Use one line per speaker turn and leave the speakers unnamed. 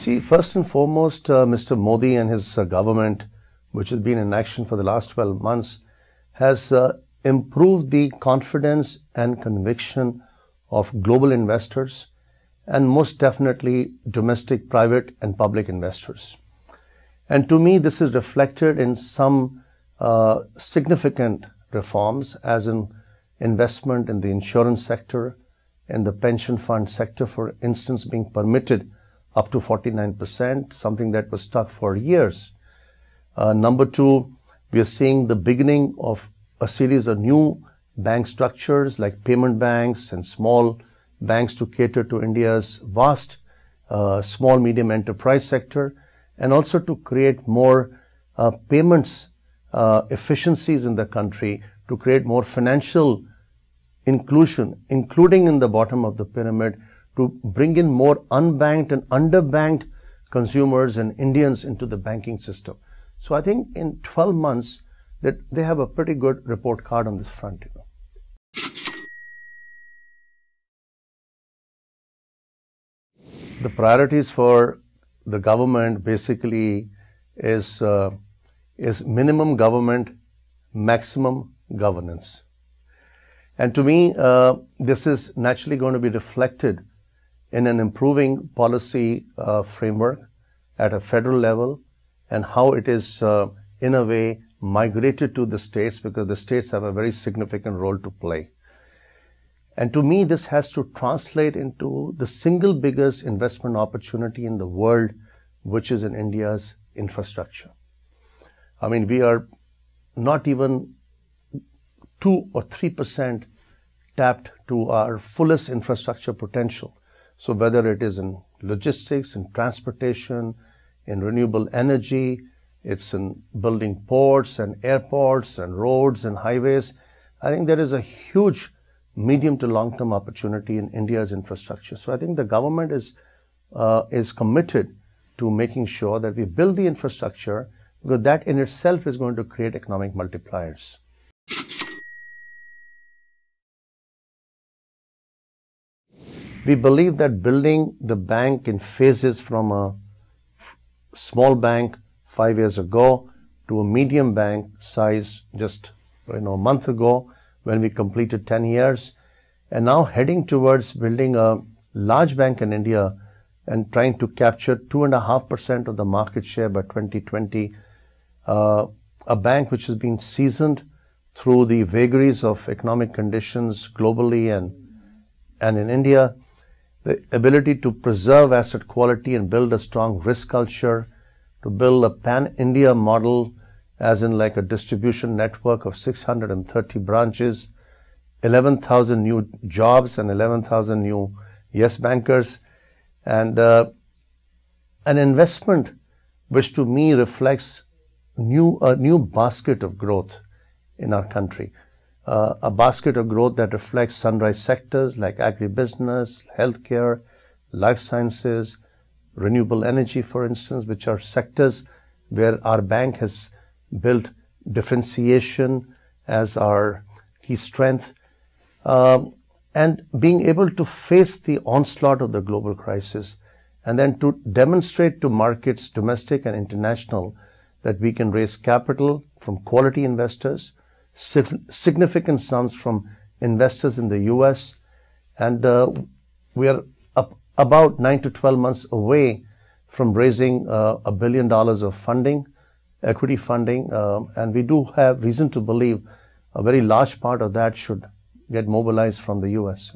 See, first and foremost, Mr. Modi and his government, which has been in action for the last 12 months, has improved the confidence and conviction of global investors and most definitely domestic private and public investors. And to me, this is reflected in some significant reforms, as in investment in the insurance sector, in the pension fund sector, for instance, being permitted up to 49%, something that was stuck for years. Number two, we are seeing the beginning of a series of new bank structures like payment banks and small banks to cater to India's vast small medium enterprise sector, and also to create more payments efficiencies in the country, to create more financial inclusion, including in the bottom of the pyramid, to bring in more unbanked and underbanked consumers and Indians into the banking system. So I think in 12 months that they have a pretty good report card on this front. The priorities for the government basically is minimum government, maximum governance. And to me, this is naturally going to be reflected in an improving policy framework at a federal level, and how it is in a way migrated to the states, because the states have a very significant role to play. And to me, this has to translate into the single biggest investment opportunity in the world, which is in India's infrastructure. I mean, we are not even 2 or 3% tapped to our fullest infrastructure potential. So whether it is in logistics, in transportation, in renewable energy, it's in building ports and airports and roads and highways, I think there is a huge medium to long-term opportunity in India's infrastructure. So I think the government is committed to making sure that we build the infrastructure, because that in itself is going to create economic multipliers. We believe that building the bank in phases, from a small bank 5 years ago to a medium bank size just a month ago, when we completed 10 years, and now heading towards building a large bank in India and trying to capture 2.5% of the market share by 2020, a bank which has been seasoned through the vagaries of economic conditions globally and in India, the ability to preserve asset quality and build a strong risk culture, to build a pan-India model, as in like a distribution network of 630 branches, 11,000 new jobs and 11,000 new yes bankers, and an investment which to me reflects a new basket of growth in our country. A basket of growth that reflects sunrise sectors like agribusiness, healthcare, life sciences, renewable energy, for instance, which are sectors where our bank has built differentiation as our key strength, and being able to face the onslaught of the global crisis, and then to demonstrate to markets, domestic and international, that we can raise capital from quality investors, significant sums from investors in the US, and we are about 9 to 12 months away from raising $1 billion of funding, equity funding, and we do have reason to believe a very large part of that should get mobilized from the US.